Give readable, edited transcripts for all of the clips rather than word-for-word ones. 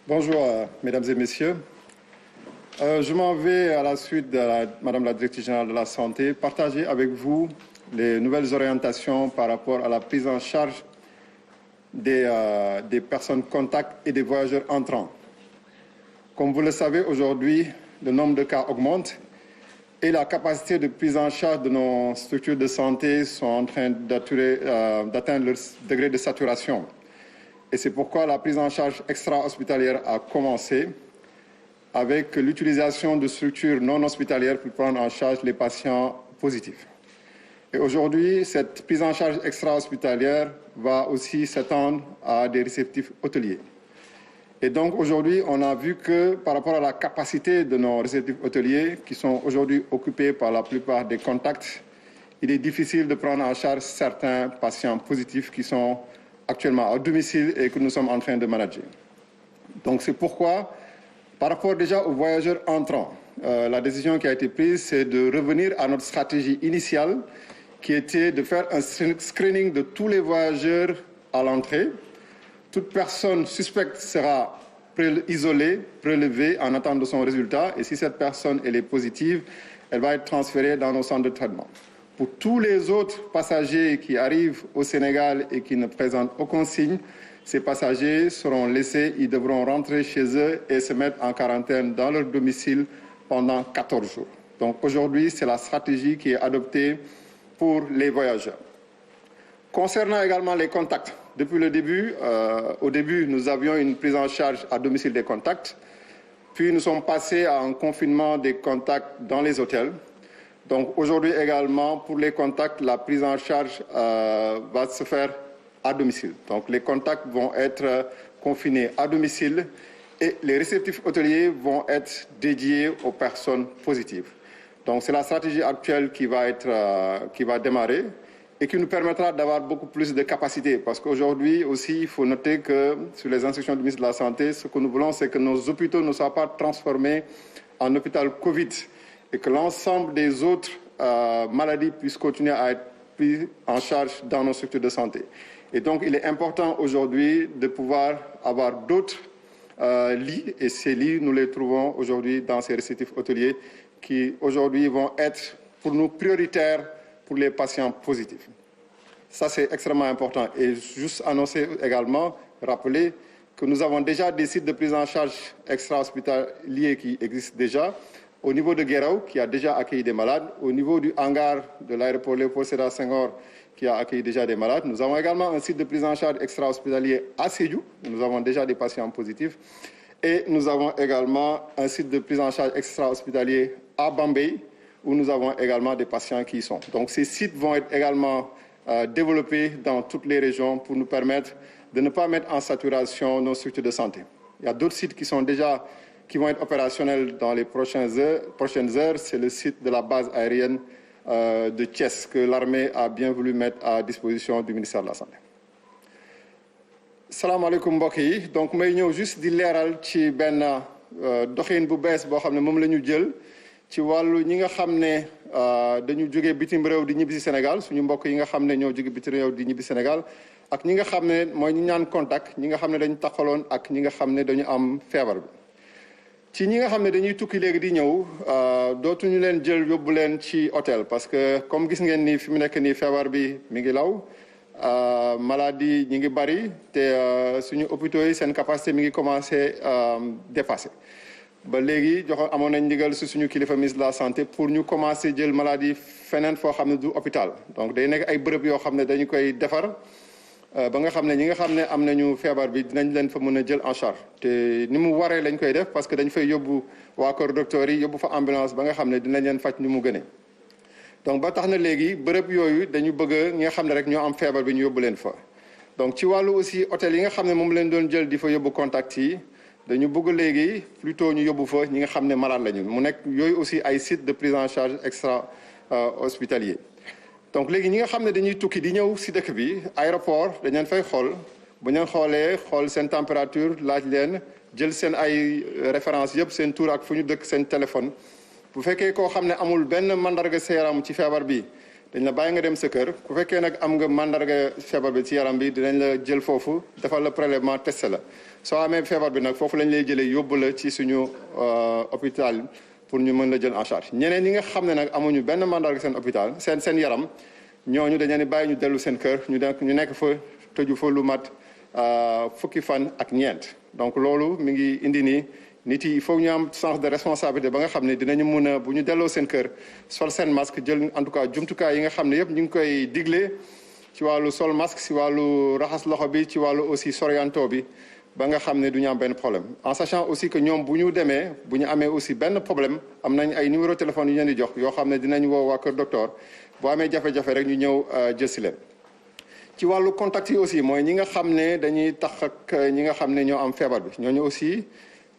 Bonjour, mesdames et messieurs. Je m'en vais, à la suite de Madame la Directrice Générale de la Santé, partager avec vous les nouvelles orientations par rapport à la prise en charge des personnes contacts et des voyageurs entrants. Comme vous le savez, aujourd'hui, le nombre de cas augmente et la capacité de prise en charge de nos structures de santé sont en train d'atteindre leur degré de saturation. Et c'est pourquoi la prise en charge extra-hospitalière a commencé avec l'utilisation de structures non hospitalières pour prendre en charge les patients positifs. Et aujourd'hui, cette prise en charge extra-hospitalière va aussi s'étendre à des réceptifs hôteliers. Et donc aujourd'hui, on a vu que par rapport à la capacité de nos réceptifs hôteliers, qui sont aujourd'hui occupés par la plupart des contacts, il est difficile de prendre en charge certains patients positifs qui sont actuellement à domicile et que nous sommes en train de manager. Donc c'est pourquoi, par rapport déjà aux voyageurs entrants, la décision qui a été prise, c'est de revenir à notre stratégie initiale, qui était de faire un screening de tous les voyageurs à l'entrée. Toute personne suspecte sera isolée, prélevée en attente de son résultat. Et si cette personne elle est positive, elle va être transférée dans nos centres de traitement. Pour tous les autres passagers qui arrivent au Sénégal et qui ne présentent aucun signe, ces passagers seront laissés, ils devront rentrer chez eux et se mettre en quarantaine dans leur domicile pendant 14 jours. Donc aujourd'hui, c'est la stratégie qui est adoptée pour les voyageurs. Concernant également les contacts, depuis le début, au début, nous avions une prise en charge à domicile des contacts. Puis nous sommes passés à un confinement des contacts dans les hôtels. Donc aujourd'hui également, pour les contacts, la prise en charge va se faire à domicile. Donc les contacts vont être confinés à domicile et les réceptifs hôteliers vont être dédiés aux personnes positives. Donc c'est la stratégie actuelle qui va démarrer et qui nous permettra d'avoir beaucoup plus de capacité. Parce qu'aujourd'hui aussi, il faut noter que sur les instructions du ministre de la Santé, ce que nous voulons, c'est que nos hôpitaux ne soient pas transformés en hôpital Covid et que l'ensemble des autres maladies puissent continuer à être prises en charge dans nos structures de santé. Et donc, il est important aujourd'hui de pouvoir avoir d'autres lits, et ces lits, nous les trouvons aujourd'hui dans ces réceptifs hôteliers qui aujourd'hui vont être pour nous prioritaires pour les patients positifs. Ça, c'est extrêmement important. Et juste annoncer également, rappeler que nous avons déjà des sites de prise en charge extra-hospitaliers qui existent déjà. Au niveau de Guéraou, qui a déjà accueilli des malades, au niveau du hangar de l'aéroport Léopold Sédar Senghor, qui a accueilli déjà des malades. Nous avons également un site de prise en charge extra-hospitalier à Sédhiou. Nous avons déjà des patients positifs. Et nous avons également un site de prise en charge extra-hospitalier à Bambey, où nous avons également des patients qui y sont. Donc ces sites vont être également développés dans toutes les régions pour nous permettre de ne pas mettre en saturation nos structures de santé. Il y a d'autres sites qui vont être opérationnels dans les prochaines heures. C'est le site de la base aérienne de Thiès que l'armée a bien voulu mettre à disposition du ministère de la Santé. salaamaaleykum mbokk yi donc may ñëw juste di leeral ci benn doxin bu bees boo xam ne moom la ñu jël ci wàllu ñi nga xam ne dañu jógee bitim réew di ñibbi si Sénégal suñu mbokk yi nga xam ne ñoo jóge bitim réew di ñibbi Sénégal ak ñi nga xam ne mooy ñi ñaan contact ñi nga xam ne dañu taxaloon ak ñi nga xam ne dañu am feebar bi. ci ñi nga xam ne dañuy tukki léegi di ñëw dootuñu leen jël yóbbu leen ci hôtel parce que comme gis ngeen ni fi mu nekk nii feebar bi mi ngi law maladie ñi ngi bari te suñu hôpitaux yi seen capacité mi ngi commencé dépassé ba léegi amoon nañ ndigal si suñu kilifa ministre de la santé pour ñu commencé jël maladie feneen foo xam ne du hôpital donc day nekk ay bërëb yoo xam ne dañu koy defar ba nga xam ne ñi nga xam ne am nañu feebar bi dinañ leen fa mën a jël en charge te ni mu waree lañ koy def parce que dañ fay yóbbu waa kër docteur yi yóbbu fa ambulance ba nga xam ne dinañ leen faj ni mu gënee donc ba tax na léegi bërëb yooyu dañu bëgg ñi nga xam ne rek ñoo am feebar bi ñu yóbbu leen fa donc ci wàllu aussi hôtel yi nga xam ne moom leen doon jël di fa yóbbu contact yi dañu bëgg léegi plutôt ñu yóbbu fa ñi nga xam ne malade lañu mu nekk yooyu aussi ay sites de prise en charge extra hospitalier donc léegi ñi nga xam ne dañuy tukki di ñëw si dëkk bi aéroport dañ leen fay xool bu ñu xoolee xool seen température laaj leen jël seen ay référence yëpp seen tur ak fu ñu dëkk seen téléphone bu fekkee koo xam ne amul benn mandarga sa yaram ci feebar bi dañ la bàyyi nga dem sa kër ku fekkee nag am nga mandarga feebar bi ci yaram bi dinañ la jël foofu defal la prélèvement testé la soo amee feebar bi nag foofu lañ lay jëlee yóbbu la ci suñu hôpital pour ñu mën la jël en charge ñeneen ñi nga xam ne nag amuñu benn mandarga seen hôpital seen yaram ñooñu dañu leen bàyyi ñu dellu seen kër ñu nekk fa tëju fa lu mat fukki fan ak ñeent donc loolu mi ngi indi nii nit yi il faut ñu am sens de responsabilité ba nga xam ne dinañu mun a bu ñu delloo seen kër sol seen masque jël en tout cas jumtukaay yi nga xam ne yëpp ñu ngi koy digle ci wàllu sol masque ci wàllu raxas loxo bi ci wàllu aussi sorianto bi ba nga xam ne du ñu am benn problème en sachant aussi que ñoom bu ñu demee bu ñu amee aussi benn problème am nañ ay numéro téléphone yu ñu leen di jox yoo xam ne dinañ woo waa kër docteur boo amee jafe-jafe rek ñu ñëw jël si leen. ci wàllu contact yi aussi mooy ñi nga xam ne dañuy tax ak ñi nga xam ne ñoo am feebar bi ñooñu aussi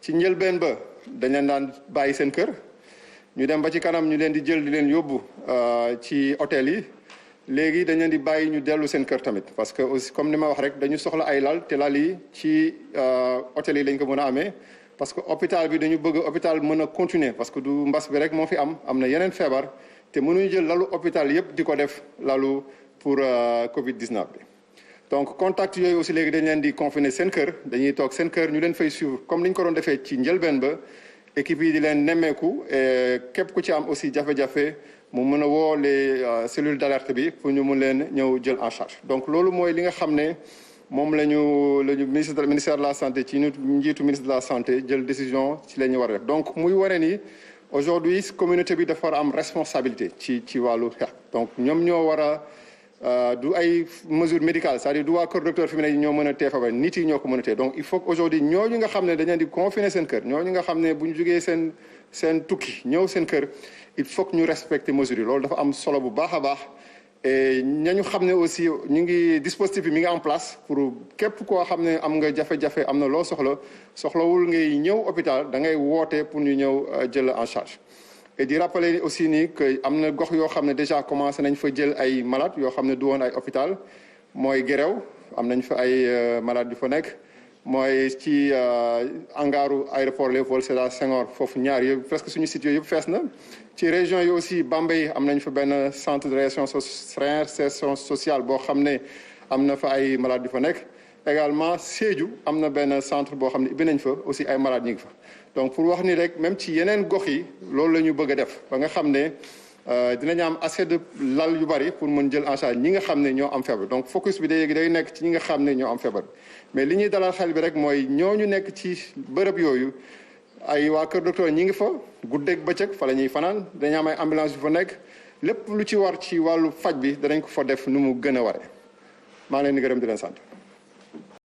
ci njëlbeen ba dañ leen daan bàyyi seen kër ñu dem ba ci kanam ñu leen di jël di leen yóbbu ci hôtel yi léegi dañ leen di bàyyi ñu dellu seen kër tamit parce que aussi comme ni ma wax rek dañu soxla ay lal te lal yi ci hôtel yi lañ ko mën a amee parce que hôpital bi dañu bëgg hôpital mën a continuer parce que du mbas bi rek moo fi am na yeneen feebar te mënuñu jël lalu hôpital yëpp di ko def lalu pour Covid-19 bi. donc contact yooyu aussi léegi dañ leen di confiner seen kër dañuy toog seen kër ñu leen fay suivre comme ni ñu ko doon defee ci njëlbeen ba équipe yi di leen nemmeeku et képp ku ci am aussi jafe-jafe mu mën a woo les cellules d'alerte bi pour ñu mun leen ñëw jël en charge donc loolu mooy li nga xam ne moom la ñu ministère de la santé ci njiitu ministre de la santé jël décision ci la ñu war a def donc muy waree ni aujourd'hui communauté bi dafa war a am responsabilité ci wàllu xeex donc ñoom ñoo war a du ay mesures médicales c'est-à-dire du waa kër docteur fi mu ne ñoo mën a tee feebar nit yi ñoo ko mën a tee donc il faut que aujourd'hui ñooñu nga xam ne dañ leen di confiner seen kër ñooñu nga xam ne bu ñu jógee seen tukki ñëw seen kër il faut que ñu respecter mesures yi loolu dafa am solo bu baax a baax et ñañu xam ne aussi ñu ngi dispositif bi mi ngi en place pour képp koo xam ne am nga jafe-jafe am na loo soxlawul ngay ñëw hôpital da ngay woote pour ñu ñëw jël en charge et di rappeler aussi ni que am na gox yoo xam ne déjà commencé nañ fa jël ay malades yoo xam ne du woon ay hôpital mooy Guéréo am nañ fa ay malades yu fa nekk mooy ci angaaru aéroport Léopold Sédar Senghor foofu ñaar yëpp presque suñu site yooyu yëpp fees na ci région yi aussi Bambey am nañ fa benn centre de réinsertion sociale boo xam ne am na fa ay malades yu fa nekk également Sédhiou am na benn centre boo xam ne ibbi nañ fa aussi ay malades ñu ngi fa donc pour wax ni rek même ci yeneen gox yi loolu la ñu bëgg a def ba nga xam ne dinañ am assez de lal yu bari pour mën jël en charge ñi nga xam ne ñoo am feebar donc focus bi day nekk ci ñi nga xam ne ñoo am feebar mais li ñuy dalal xel bi rek mooy ñooñu nekk ci bërëb yooyu ay waa kër docteur ñi ngi fa guddeeg bëccëg fa la ñuy fanaan dañu am ay ambulance yu fa nekk lépp lu ci war ci wàllu faj bi danañ ko fa def nu mu gën a waree maa ngi leen di gërëm di leen sant.